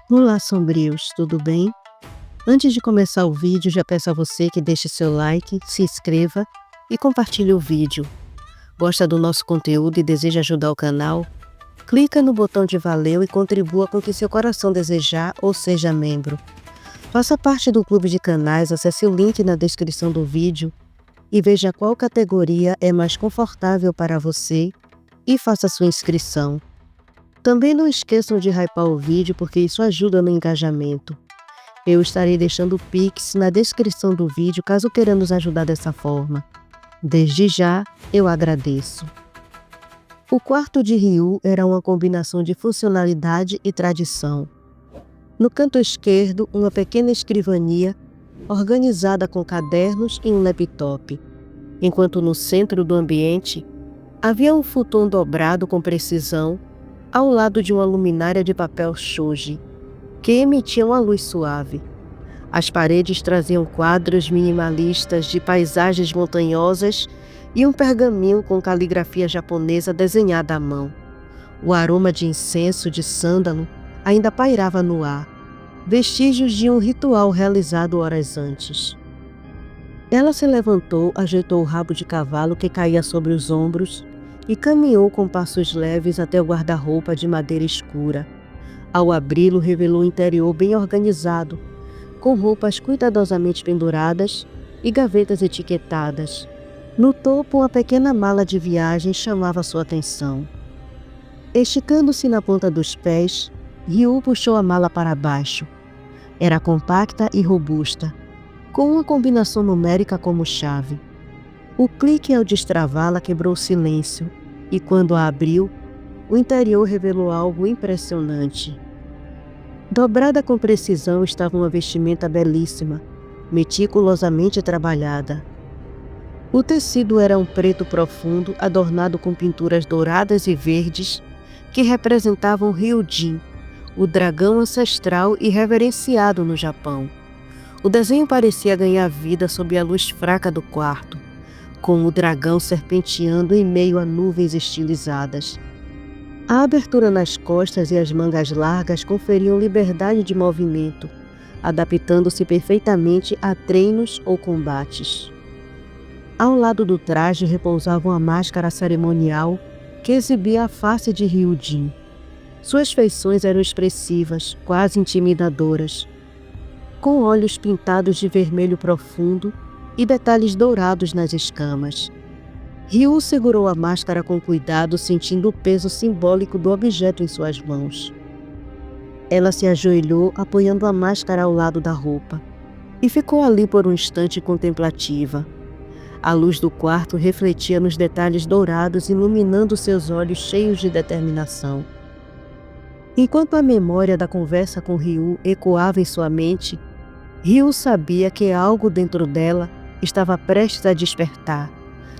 Olá, sombrios, tudo bem? Antes de começar o vídeo, já peço a você que deixe seu like, se inscreva e compartilhe o vídeo. Gosta do nosso conteúdo e deseja ajudar o canal? Clica no botão de valeu e contribua com o que seu coração desejar ou seja membro. Faça parte do clube de canais, acesse o link na descrição do vídeo e veja qual categoria é mais confortável para você e faça sua inscrição. Também não esqueçam de hypar o vídeo porque isso ajuda no engajamento. Eu estarei deixando o Pix na descrição do vídeo caso queira nos ajudar dessa forma. Desde já, eu agradeço. O quarto de Ryu era uma combinação de funcionalidade e tradição. No canto esquerdo, uma pequena escrivania organizada com cadernos e um laptop, enquanto no centro do ambiente havia um futon dobrado com precisão ao lado de uma luminária de papel shoji, que emitia uma luz suave. As paredes traziam quadros minimalistas de paisagens montanhosas e um pergaminho com caligrafia japonesa desenhada à mão. O aroma de incenso de sândalo ainda pairava no ar, vestígios de um ritual realizado horas antes. Ela se levantou, ajeitou o rabo de cavalo que caía sobre os ombros e caminhou com passos leves até o guarda-roupa de madeira escura. Ao abri-lo, revelou o interior bem organizado, com roupas cuidadosamente penduradas e gavetas etiquetadas. No topo, uma pequena mala de viagem chamava sua atenção. Esticando-se na ponta dos pés, Ryu puxou a mala para baixo. Era compacta e robusta, com uma combinação numérica como chave. O clique ao destravá-la quebrou o silêncio, e quando a abriu, o interior revelou algo impressionante. Dobrada com precisão estava uma vestimenta belíssima, meticulosamente trabalhada. O tecido era um preto profundo, adornado com pinturas douradas e verdes, que representavam Ryujin, o dragão ancestral e reverenciado no Japão. O desenho parecia ganhar vida sob a luz fraca do quarto, com o dragão serpenteando em meio a nuvens estilizadas. A abertura nas costas e as mangas largas conferiam liberdade de movimento, adaptando-se perfeitamente a treinos ou combates. Ao lado do traje repousava uma máscara cerimonial que exibia a face de Ryujin. Suas feições eram expressivas, quase intimidadoras, com olhos pintados de vermelho profundo e detalhes dourados nas escamas. Ryu segurou a máscara com cuidado, sentindo o peso simbólico do objeto em suas mãos. Ela se ajoelhou, apoiando a máscara ao lado da roupa, e ficou ali por um instante contemplativa. A luz do quarto refletia nos detalhes dourados, iluminando seus olhos cheios de determinação. Enquanto a memória da conversa com Ryu ecoava em sua mente, Ryu sabia que algo dentro dela estava prestes a despertar,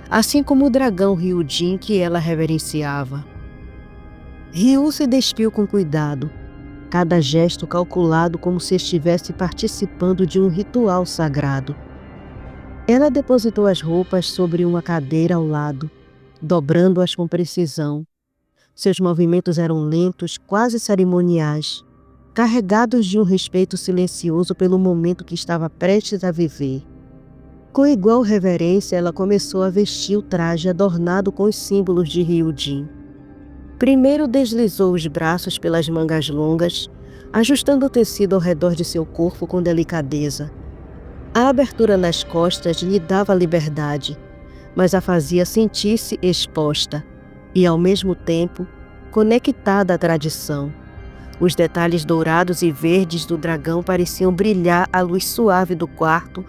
assim como o dragão Ryujin que ela reverenciava. Ryu se despiu com cuidado, cada gesto calculado como se estivesse participando de um ritual sagrado. Ela depositou as roupas sobre uma cadeira ao lado, dobrando-as com precisão. Seus movimentos eram lentos, quase cerimoniais, carregados de um respeito silencioso pelo momento que estava prestes a viver. Com igual reverência, ela começou a vestir o traje adornado com os símbolos de Ryujin. Primeiro deslizou os braços pelas mangas longas, ajustando o tecido ao redor de seu corpo com delicadeza. A abertura nas costas lhe dava liberdade, mas a fazia sentir-se exposta e, ao mesmo tempo, conectada à tradição. Os detalhes dourados e verdes do dragão pareciam brilhar à luz suave do quarto,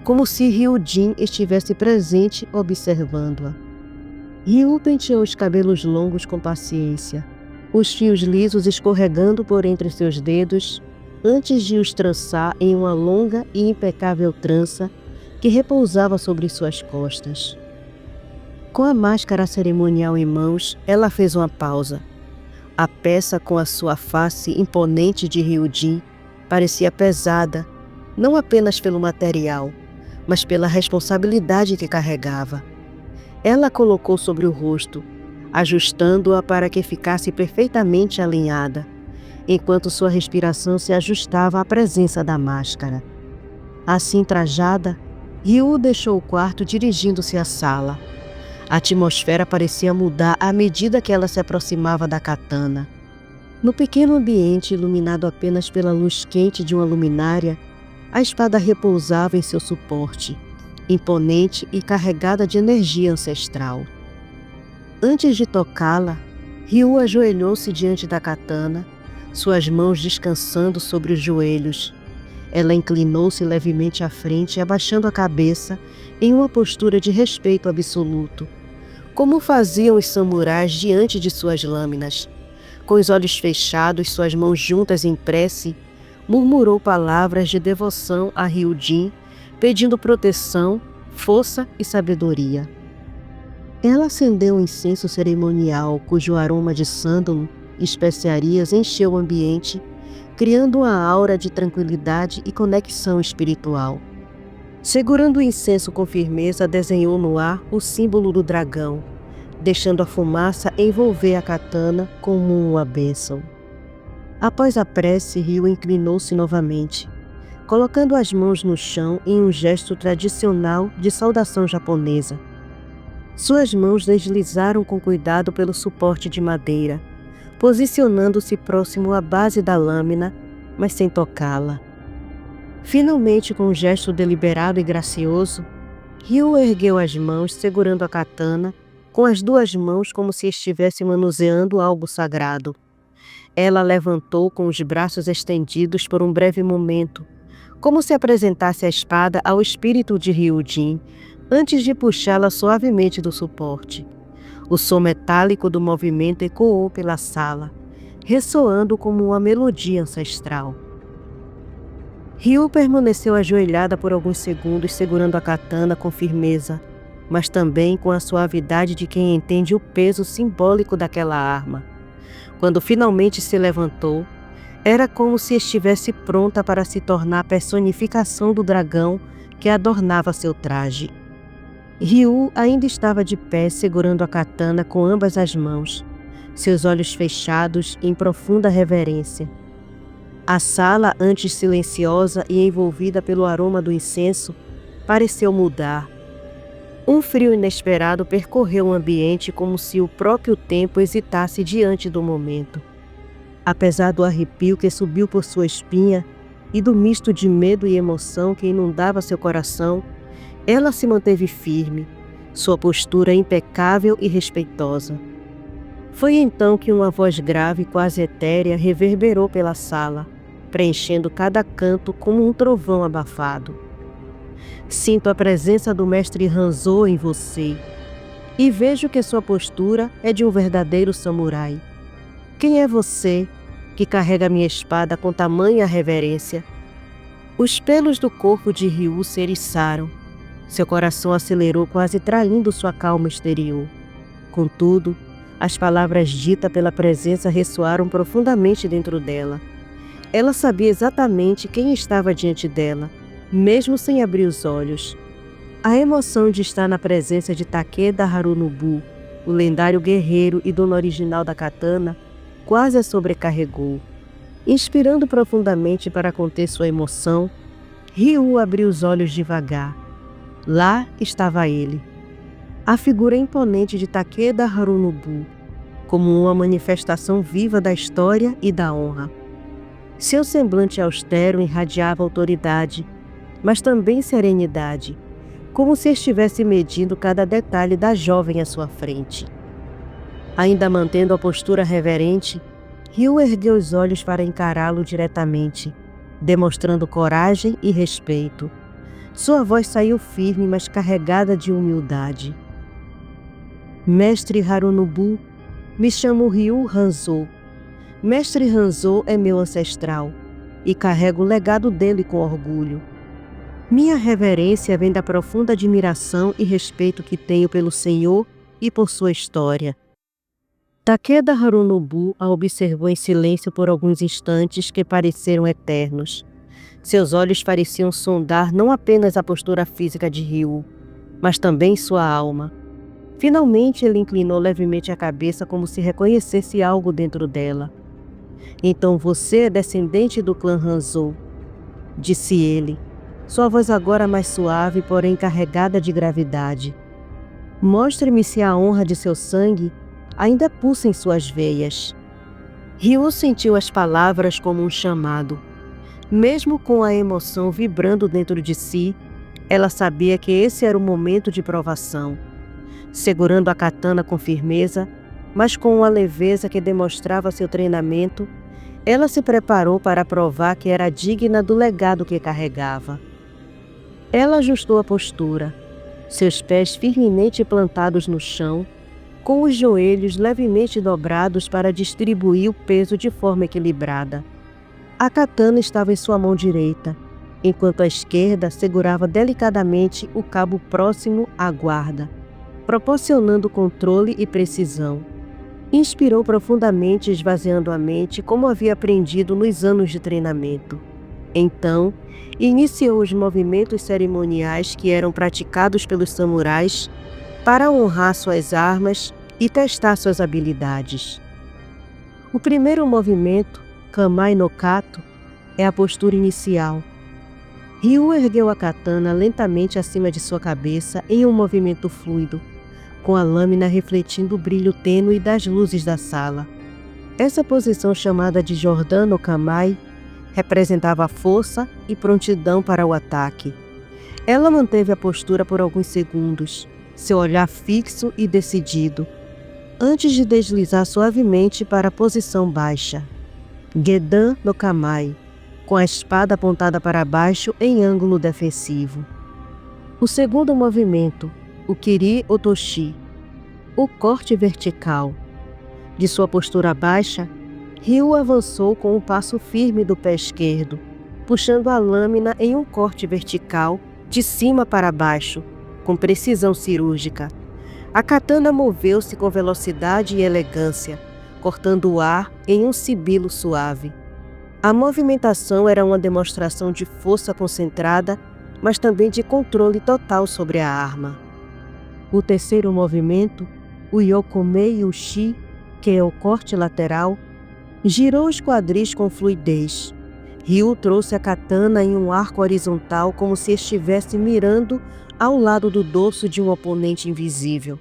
como se Ryujin estivesse presente observando-a. Ryu penteou os cabelos longos com paciência, os fios lisos escorregando por entre seus dedos, antes de os trançar em uma longa e impecável trança que repousava sobre suas costas. Com a máscara cerimonial em mãos, ela fez uma pausa. A peça, com a sua face imponente de Ryujin, parecia pesada, não apenas pelo material, mas pela responsabilidade que carregava. Ela a colocou sobre o rosto, ajustando-a para que ficasse perfeitamente alinhada. enquanto sua respiração se ajustava à presença da máscara. Assim trajada, Ryu deixou o quarto dirigindo-se à sala. A atmosfera parecia mudar à medida que ela se aproximava da katana. No pequeno ambiente iluminado apenas pela luz quente de uma luminária, a espada repousava em seu suporte, imponente e carregada de energia ancestral. Antes de tocá-la, Ryu ajoelhou-se diante da katana, suas mãos descansando sobre os joelhos. Ela inclinou-se levemente à frente, abaixando a cabeça em uma postura de respeito absoluto, como faziam os samurais diante de suas lâminas. Com os olhos fechados, suas mãos juntas em prece, murmurou palavras de devoção a Ryujin, pedindo proteção, força e sabedoria. Ela acendeu um incenso cerimonial cujo aroma de sândalo e especiarias encheu o ambiente, criando uma aura de tranquilidade e conexão espiritual. Segurando o incenso com firmeza, desenhou no ar o símbolo do dragão, deixando a fumaça envolver a katana como uma bênção. Após a prece, Ryu inclinou-se novamente, colocando as mãos no chão em um gesto tradicional de saudação japonesa. Suas mãos deslizaram com cuidado pelo suporte de madeira, posicionando-se próximo à base da lâmina, mas sem tocá-la. Finalmente, com um gesto deliberado e gracioso, Ryu ergueu as mãos segurando a katana, com as duas mãos como se estivesse manuseando algo sagrado. Ela levantou com os braços estendidos por um breve momento, como se apresentasse a espada ao espírito de Ryujin, antes de puxá-la suavemente do suporte. O som metálico do movimento ecoou pela sala, ressoando como uma melodia ancestral. Ryu permaneceu ajoelhada por alguns segundos, segurando a katana com firmeza, mas também com a suavidade de quem entende o peso simbólico daquela arma. Quando finalmente se levantou, era como se estivesse pronta para se tornar a personificação do dragão que adornava seu traje. Ryu ainda estava de pé, segurando a katana com ambas as mãos, seus olhos fechados em profunda reverência. A sala, antes silenciosa e envolvida pelo aroma do incenso, pareceu mudar. Um frio inesperado percorreu o ambiente como se o próprio tempo hesitasse diante do momento. Apesar do arrepio que subiu por sua espinha e do misto de medo e emoção que inundava seu coração, ela se manteve firme, sua postura impecável e respeitosa. Foi então que uma voz grave, quase etérea, reverberou pela sala, preenchendo cada canto como um trovão abafado. Sinto a presença do mestre Hanzo em você, e vejo que sua postura é de um verdadeiro samurai. Quem é você, que carrega minha espada com tamanha reverência? Os pelos do corpo de Ryu se eriçaram. Seu coração acelerou, quase traindo sua calma exterior. Contudo, as palavras ditas pela presença ressoaram profundamente dentro dela. Ela sabia exatamente quem estava diante dela, mesmo sem abrir os olhos. A emoção de estar na presença de Takeda Harunobu, o lendário guerreiro e dono original da katana, quase a sobrecarregou. Inspirando profundamente para conter sua emoção, Ryu abriu os olhos devagar. Lá estava ele, a figura imponente de Takeda Harunobu, como uma manifestação viva da história e da honra. Seu semblante austero irradiava autoridade, mas também serenidade, como se estivesse medindo cada detalhe da jovem à sua frente. Ainda mantendo a postura reverente, Ryu ergueu os olhos para encará-lo diretamente, demonstrando coragem e respeito. Sua voz saiu firme, mas carregada de humildade. Mestre Harunobu, me chamo Ryu Hanzo. Mestre Hanzo é meu ancestral, e carrego o legado dele com orgulho. Minha reverência vem da profunda admiração e respeito que tenho pelo Senhor e por sua história. Takeda Harunobu a observou em silêncio por alguns instantes que pareceram eternos. Seus olhos pareciam sondar não apenas a postura física de Ryu, mas também sua alma. Finalmente ele inclinou levemente a cabeça como se reconhecesse algo dentro dela. Então você é descendente do clã Hanzou, disse ele, sua voz agora mais suave, porém carregada de gravidade. Mostre-me se a honra de seu sangue ainda pulsa em suas veias. Ryu sentiu as palavras como um chamado. Mesmo com a emoção vibrando dentro de si, ela sabia que esse era o momento de provação. Segurando a katana com firmeza, mas com uma leveza que demonstrava seu treinamento, ela se preparou para provar que era digna do legado que carregava. Ela ajustou a postura, seus pés firmemente plantados no chão, com os joelhos levemente dobrados para distribuir o peso de forma equilibrada. A katana estava em sua mão direita, enquanto a esquerda segurava delicadamente o cabo próximo à guarda, proporcionando controle e precisão. Inspirou profundamente, esvaziando a mente como havia aprendido nos anos de treinamento. Então, iniciou os movimentos cerimoniais que eram praticados pelos samurais para honrar suas armas e testar suas habilidades. O primeiro movimento, Kamae no Kato, é a postura inicial. Ryu ergueu a katana lentamente acima de sua cabeça em um movimento fluido, com a lâmina refletindo o brilho tênue das luzes da sala. Essa posição, chamada de Jordan no Kamae, representava força e prontidão para o ataque. Ela manteve a postura por alguns segundos, seu olhar fixo e decidido, antes de deslizar suavemente para a posição baixa. Gedan no Kamae, com a espada apontada para baixo em ângulo defensivo. O segundo movimento, o Kiri Otoshi, o corte vertical. De sua postura baixa, Ryu avançou com um passo firme do pé esquerdo, puxando a lâmina em um corte vertical, de cima para baixo, com precisão cirúrgica. A katana moveu-se com velocidade e elegância, cortando o ar em um sibilo suave. A movimentação era uma demonstração de força concentrada, mas também de controle total sobre a arma. O terceiro movimento, o Yokomei Uchi, que é o corte lateral, girou os quadris com fluidez. Ryu trouxe a katana em um arco horizontal como se estivesse mirando ao lado do dorso de um oponente invisível.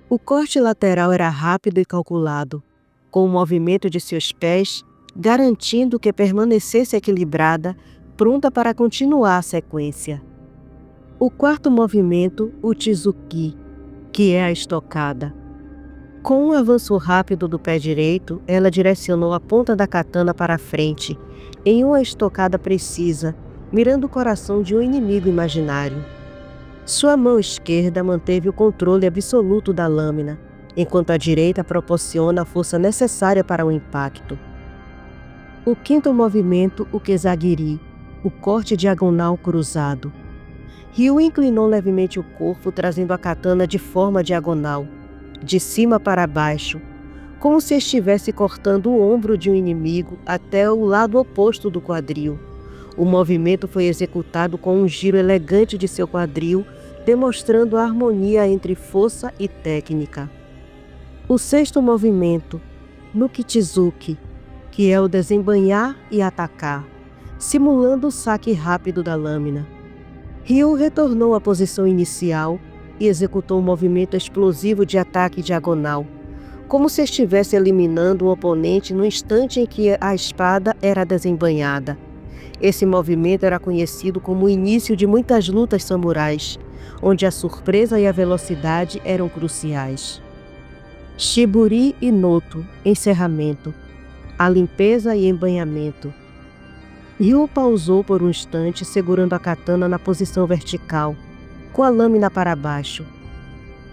O corte lateral era rápido e calculado, com o movimento de seus pés, garantindo que permanecesse equilibrada, pronta para continuar a sequência. O quarto movimento, o Chizuki, que é a estocada. Com um avanço rápido do pé direito, ela direcionou a ponta da katana para a frente, em uma estocada precisa, mirando o coração de um inimigo imaginário. Sua mão esquerda manteve o controle absoluto da lâmina, enquanto a direita proporciona a força necessária para o impacto. O quinto movimento, o Kezagiri, o corte diagonal cruzado. Ryu inclinou levemente o corpo, trazendo a katana de forma diagonal, de cima para baixo, como se estivesse cortando o ombro de um inimigo até o lado oposto do quadril. O movimento foi executado com um giro elegante de seu quadril, demonstrando a harmonia entre força e técnica. O sexto movimento, no Kichizuki, que é o desembainhar e atacar, simulando o saque rápido da lâmina. Ryu retornou à posição inicial e executou um movimento explosivo de ataque diagonal, como se estivesse eliminando um oponente no instante em que a espada era desembainhada. Esse movimento era conhecido como o início de muitas lutas samurais, onde a surpresa e a velocidade eram cruciais. Shiburi e Noto, encerramento. A limpeza e embainhamento. Ryu pausou por um instante, segurando a katana na posição vertical, com a lâmina para baixo.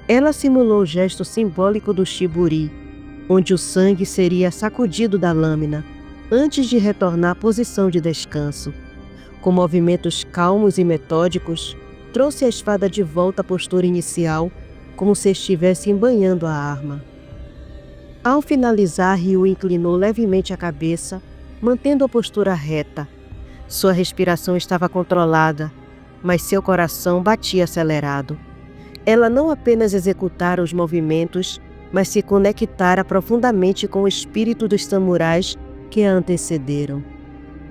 Ela simulou o gesto simbólico do Shiburi, onde o sangue seria sacudido da lâmina, antes de retornar à posição de descanso. Com movimentos calmos e metódicos, trouxe a espada de volta à postura inicial, como se estivesse embainhando a arma. Ao finalizar, Ryu inclinou levemente a cabeça, mantendo a postura reta. Sua respiração estava controlada, mas seu coração batia acelerado. Ela não apenas executara os movimentos, mas se conectara profundamente com o espírito dos samurais que a antecederam.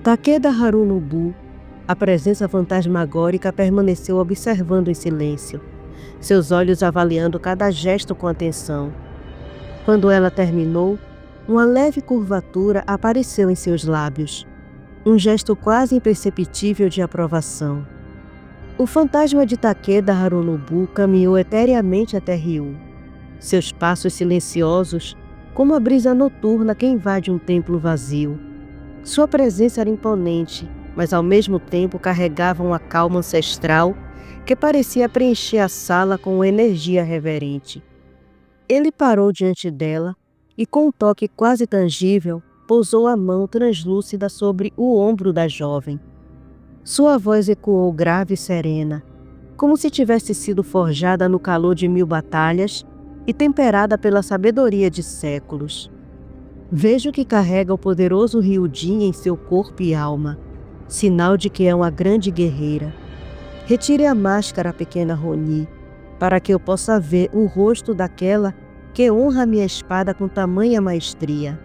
Takeda Harunobu, a presença fantasmagórica, permaneceu observando em silêncio, seus olhos avaliando cada gesto com atenção. Quando ela terminou, uma leve curvatura apareceu em seus lábios, um gesto quase imperceptível de aprovação. O fantasma de Takeda Harunobu caminhou etereamente até Ryu. Seus passos silenciosos, como a brisa noturna que invade um templo vazio. Sua presença era imponente, mas ao mesmo tempo carregava uma calma ancestral que parecia preencher a sala com uma energia reverente. Ele parou diante dela e, com um toque quase tangível, pousou a mão translúcida sobre o ombro da jovem. Sua voz ecoou grave e serena, como se tivesse sido forjada no calor de 1000 batalhas e temperada pela sabedoria de séculos. Vejo que carrega o poderoso Ryujin em seu corpo e alma, sinal de que é uma grande guerreira. Retire a máscara, pequena Ronin, para que eu possa ver o rosto daquela que honra minha espada com tamanha maestria.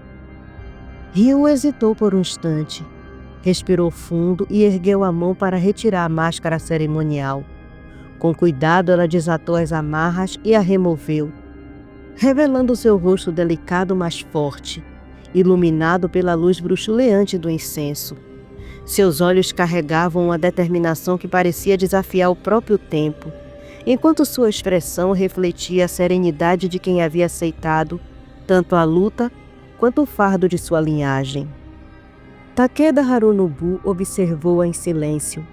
Ryu hesitou por um instante, respirou fundo e ergueu a mão para retirar a máscara cerimonial. Com cuidado, ela desatou as amarras e a removeu, revelando seu rosto delicado mas forte, iluminado pela luz bruxuleante do incenso. Seus olhos carregavam uma determinação que parecia desafiar o próprio tempo, enquanto sua expressão refletia a serenidade de quem havia aceitado tanto a luta quanto o fardo de sua linhagem. Takeda Harunobu observou-a em silêncio,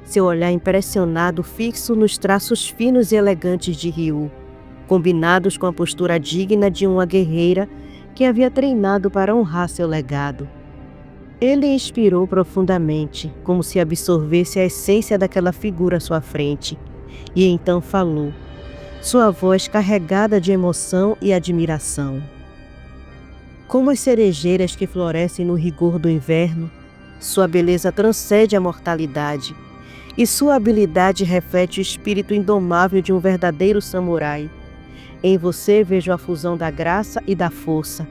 seu olhar impressionado fixo nos traços finos e elegantes de Ryu, combinados com a postura digna de uma guerreira que havia treinado para honrar seu legado. Ele inspirou profundamente, como se absorvesse a essência daquela figura à sua frente, e então falou, sua voz carregada de emoção e admiração. Como as cerejeiras que florescem no rigor do inverno, sua beleza transcende a mortalidade, e sua habilidade reflete o espírito indomável de um verdadeiro samurai. Em você vejo a fusão da graça e da força,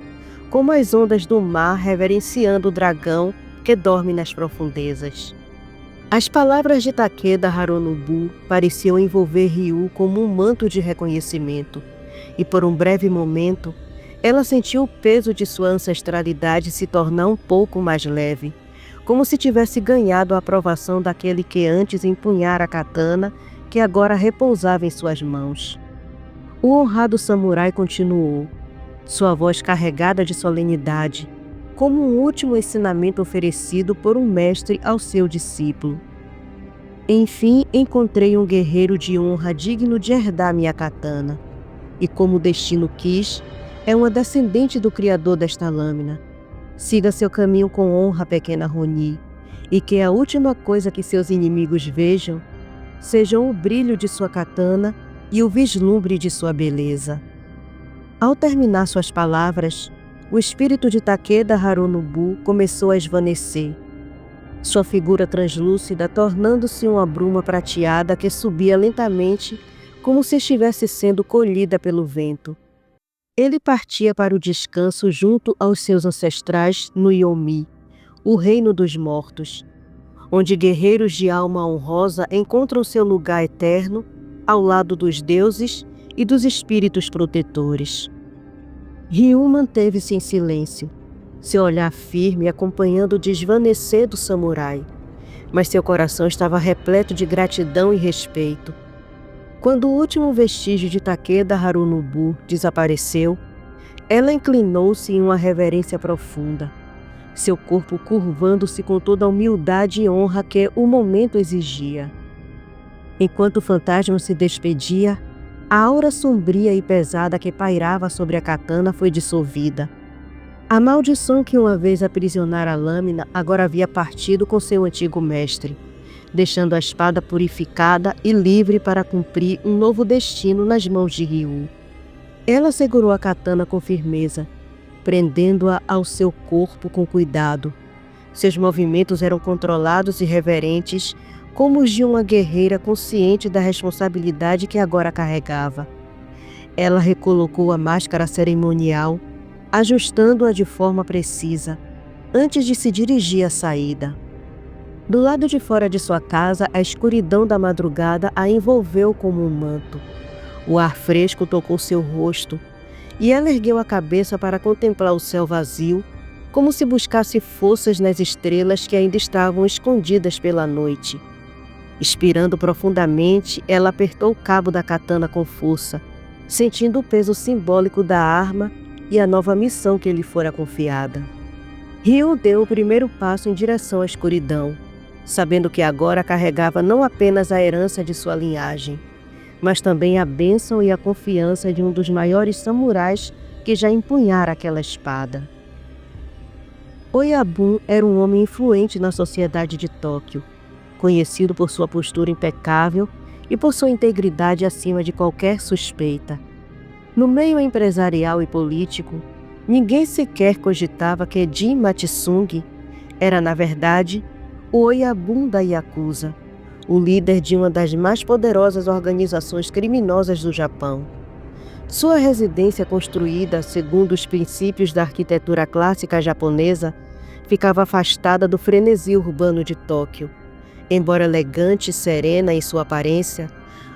como as ondas do mar reverenciando o dragão que dorme nas profundezas. As palavras de Takeda Harunobu pareciam envolver Ryu como um manto de reconhecimento, e por um breve momento, ela sentiu o peso de sua ancestralidade se tornar um pouco mais leve, como se tivesse ganhado a aprovação daquele que antes empunhara a katana que agora repousava em suas mãos. O honrado samurai continuou, sua voz carregada de solenidade, como um último ensinamento oferecido por um mestre ao seu discípulo. Enfim, encontrei um guerreiro de honra digno de herdar minha katana, e como o destino quis, é uma descendente do criador desta lâmina. Siga seu caminho com honra, pequena Ronin, e que a última coisa que seus inimigos vejam sejam o brilho de sua katana e o vislumbre de sua beleza. Ao terminar suas palavras, o espírito de Takeda Harunobu começou a esvanecer, sua figura translúcida tornando-se uma bruma prateada que subia lentamente como se estivesse sendo colhida pelo vento. Ele partia para o descanso junto aos seus ancestrais no Yomi, o reino dos mortos, onde guerreiros de alma honrosa encontram seu lugar eterno ao lado dos deuses e dos espíritos protetores. Ryu manteve-se em silêncio, seu olhar firme acompanhando o desvanecer do samurai, mas seu coração estava repleto de gratidão e respeito. Quando o último vestígio de Takeda Harunobu desapareceu, ela inclinou-se em uma reverência profunda, seu corpo curvando-se com toda a humildade e honra que o momento exigia. Enquanto o fantasma se despedia, a aura sombria e pesada que pairava sobre a katana foi dissolvida. A maldição que uma vez aprisionara a lâmina agora havia partido com seu antigo mestre, deixando a espada purificada e livre para cumprir um novo destino nas mãos de Ryu. Ela segurou a katana com firmeza, prendendo-a ao seu corpo com cuidado. Seus movimentos eram controlados e reverentes, como os de uma guerreira consciente da responsabilidade que agora carregava. Ela recolocou a máscara cerimonial, ajustando-a de forma precisa, antes de se dirigir à saída. Do lado de fora de sua casa, a escuridão da madrugada a envolveu como um manto. O ar fresco tocou seu rosto, e ela ergueu a cabeça para contemplar o céu vazio, como se buscasse forças nas estrelas que ainda estavam escondidas pela noite. Expirando profundamente, ela apertou o cabo da katana com força, sentindo o peso simbólico da arma e a nova missão que lhe fora confiada. Ryu deu o primeiro passo em direção à escuridão, sabendo que agora carregava não apenas a herança de sua linhagem, mas também a bênção e a confiança de um dos maiores samurais que já empunhara aquela espada. Oyabun era um homem influente na sociedade de Tóquio, conhecido por sua postura impecável e por sua integridade acima de qualquer suspeita. No meio empresarial e político, ninguém sequer cogitava que Jin Matsungi era, na verdade, o Oyabun da Yakuza, o líder de uma das mais poderosas organizações criminosas do Japão. Sua residência, construída segundo os princípios da arquitetura clássica japonesa, ficava afastada do frenesi urbano de Tóquio. Embora elegante e serena em sua aparência,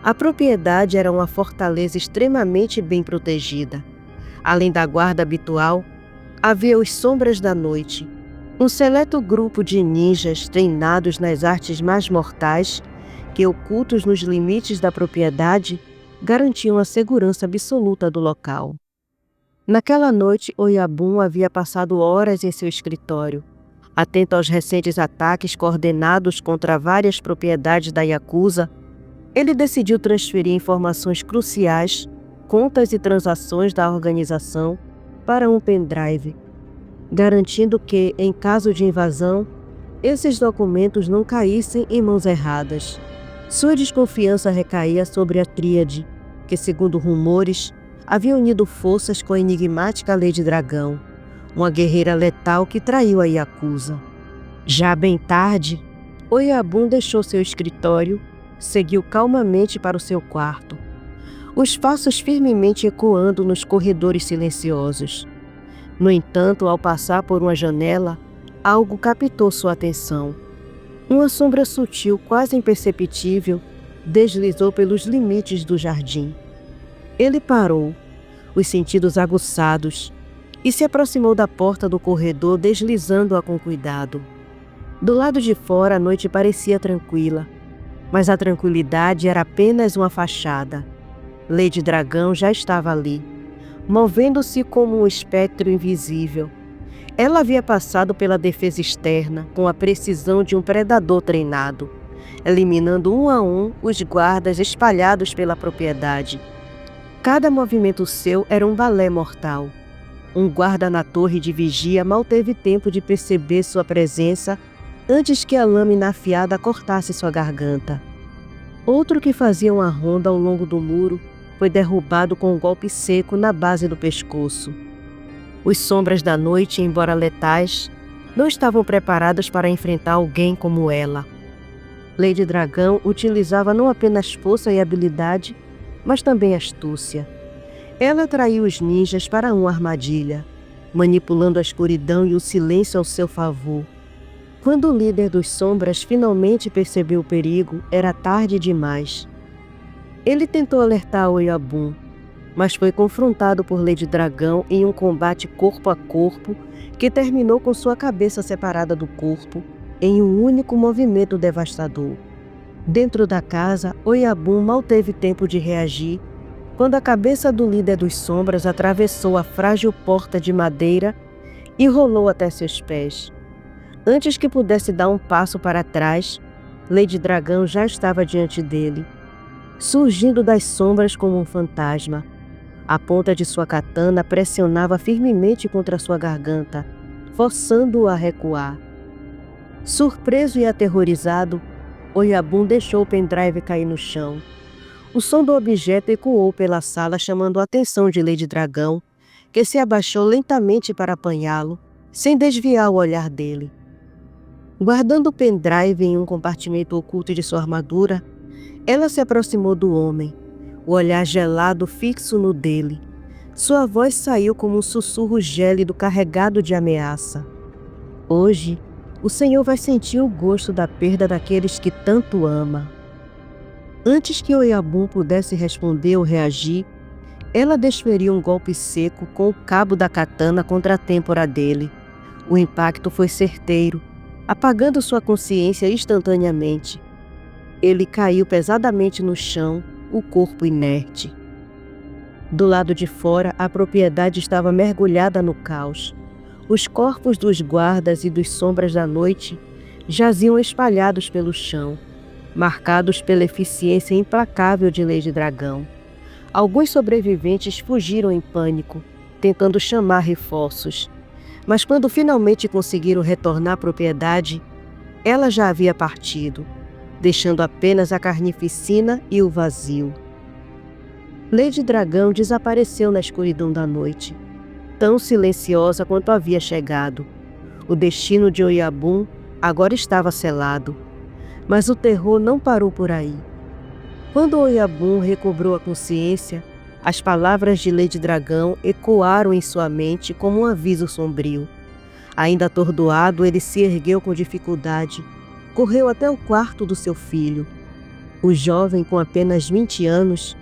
a propriedade era uma fortaleza extremamente bem protegida. Além da guarda habitual, havia os Sombras da Noite, um seleto grupo de ninjas treinados nas artes mais mortais que, ocultos nos limites da propriedade, garantiam a segurança absoluta do local. Naquela noite, Oyabun havia passado horas em seu escritório, atento aos recentes ataques coordenados contra várias propriedades da Yakuza. Ele decidiu transferir informações cruciais, contas e transações da organização para um pendrive, garantindo que, em caso de invasão, esses documentos não caíssem em mãos erradas. Sua desconfiança recaía sobre a Tríade, que, segundo rumores, havia unido forças com a enigmática Lady Dragão, uma guerreira letal que traiu a Yakuza. Já bem tarde, Oyabun deixou seu escritório, seguiu calmamente para o seu quarto, os passos firmemente ecoando nos corredores silenciosos. No entanto, ao passar por uma janela, algo captou sua atenção. Uma sombra sutil, quase imperceptível, deslizou pelos limites do jardim. Ele parou, os sentidos aguçados, e se aproximou da porta do corredor, deslizando-a com cuidado. Do lado de fora, a noite parecia tranquila, mas a tranquilidade era apenas uma fachada. Lady Dragão já estava ali, movendo-se como um espectro invisível. Ela havia passado pela defesa externa com a precisão de um predador treinado, eliminando um a um os guardas espalhados pela propriedade. Cada movimento seu era um balé mortal. Um guarda na torre de vigia mal teve tempo de perceber sua presença antes que a lâmina afiada cortasse sua garganta. Outro que fazia uma ronda ao longo do muro foi derrubado com um golpe seco na base do pescoço. Os Sombras da Noite, embora letais, não estavam preparados para enfrentar alguém como ela. Lady Dragão utilizava não apenas força e habilidade, mas também astúcia. Ela atraiu os ninjas para uma armadilha, manipulando a escuridão e o silêncio ao seu favor. Quando o líder dos Sombras finalmente percebeu o perigo, era tarde demais. Ele tentou alertar Oyabun, mas foi confrontado por Lady Dragão em um combate corpo a corpo que terminou com sua cabeça separada do corpo em um único movimento devastador. Dentro da casa, Oyabun mal teve tempo de reagir quando a cabeça do líder dos Sombras atravessou a frágil porta de madeira e rolou até seus pés. Antes que pudesse dar um passo para trás, Lady Dragão já estava diante dele, surgindo das sombras como um fantasma. A ponta de sua katana pressionava firmemente contra sua garganta, forçando-o a recuar. Surpreso e aterrorizado, Oyabun deixou o pendrive cair no chão. O som do objeto ecoou pela sala, chamando a atenção de Lady Dragão, que se abaixou lentamente para apanhá-lo, sem desviar o olhar dele. Guardando o pendrive em um compartimento oculto de sua armadura, ela se aproximou do homem, o olhar gelado fixo no dele. Sua voz saiu como um sussurro gélido carregado de ameaça. Hoje, o Senhor vai sentir o gosto da perda daqueles que tanto ama. Antes que Oiabum pudesse responder ou reagir, ela desferiu um golpe seco com o cabo da katana contra a têmpora dele. O impacto foi certeiro, apagando sua consciência instantaneamente. Ele caiu pesadamente no chão, o corpo inerte. Do lado de fora, a propriedade estava mergulhada no caos. Os corpos dos guardas e dos sombras da noite jaziam espalhados pelo chão, marcados pela eficiência implacável de Lady Dragão. Alguns sobreviventes fugiram em pânico, tentando chamar reforços. Mas quando finalmente conseguiram retornar à propriedade, ela já havia partido, deixando apenas a carnificina e o vazio. Lady Dragão desapareceu na escuridão da noite, tão silenciosa quanto havia chegado. O destino de Oiabum agora estava selado, mas o terror não parou por aí. Quando Oiabum recobrou a consciência, as palavras de Lady Dragão ecoaram em sua mente como um aviso sombrio. Ainda atordoado, ele se ergueu com dificuldade, correu até o quarto do seu filho. O jovem, com apenas 20 anos,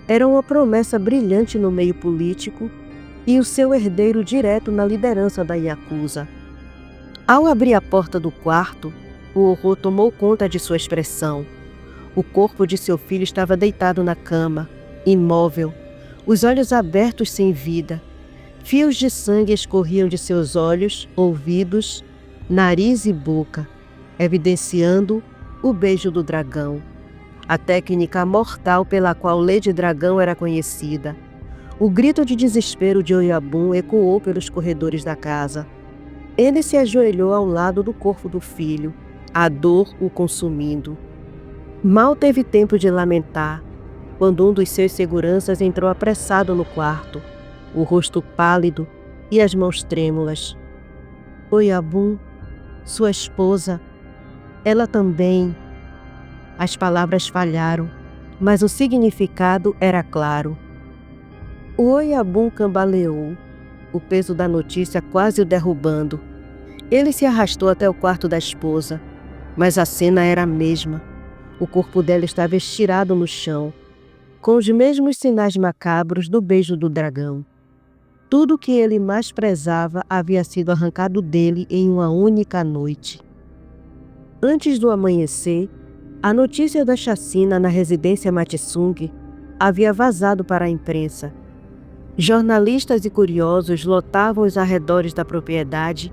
era uma promessa brilhante no meio político e o seu herdeiro direto na liderança da Yakuza. Ao abrir a porta do quarto, o horror tomou conta de sua expressão. O corpo de seu filho estava deitado na cama, imóvel, os olhos abertos sem vida. Fios de sangue escorriam de seus olhos, ouvidos, nariz e boca, evidenciando o beijo do dragão, a técnica mortal pela qual Lady Dragão era conhecida. O grito de desespero de Oiabum ecoou pelos corredores da casa. Ele se ajoelhou ao lado do corpo do filho, a dor o consumindo. Mal teve tempo de lamentar, quando um dos seus seguranças entrou apressado no quarto, o rosto pálido e as mãos trêmulas. Oiabum, sua esposa, ela também. As palavras falharam, mas o significado era claro. O Oiabum cambaleou, o peso da notícia quase o derrubando. Ele se arrastou até o quarto da esposa, mas a cena era a mesma. O corpo dela estava estirado no chão, com os mesmos sinais macabros do beijo do dragão. Tudo o que ele mais prezava havia sido arrancado dele em uma única noite. Antes do amanhecer, a notícia da chacina na residência Matsung havia vazado para a imprensa. Jornalistas e curiosos lotavam os arredores da propriedade,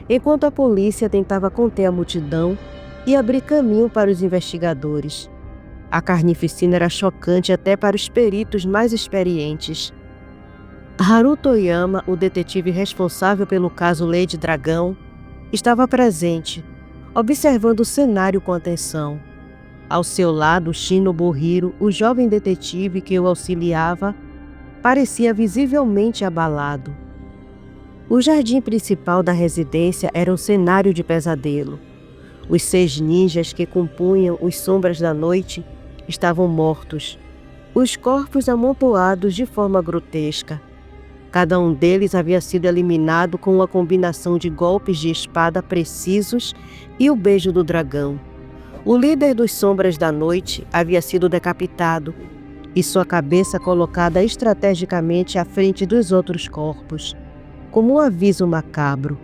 enquanto a polícia tentava conter a multidão e abrir caminho para os investigadores. A carnificina era chocante até para os peritos mais experientes. Haru Toyama, o detetive responsável pelo caso Lady Dragão, estava presente, observando o cenário com atenção. Ao seu lado, Shinobu Hiro, o jovem detetive que o auxiliava, parecia visivelmente abalado. O jardim principal da residência era um cenário de pesadelo. Os 6 ninjas que compunham os Sombras da Noite estavam mortos, os corpos amontoados de forma grotesca. Cada um deles havia sido eliminado com uma combinação de golpes de espada precisos e o beijo do dragão. O líder dos Sombras da Noite havia sido decapitado e sua cabeça colocada estrategicamente à frente dos outros corpos, como um aviso macabro.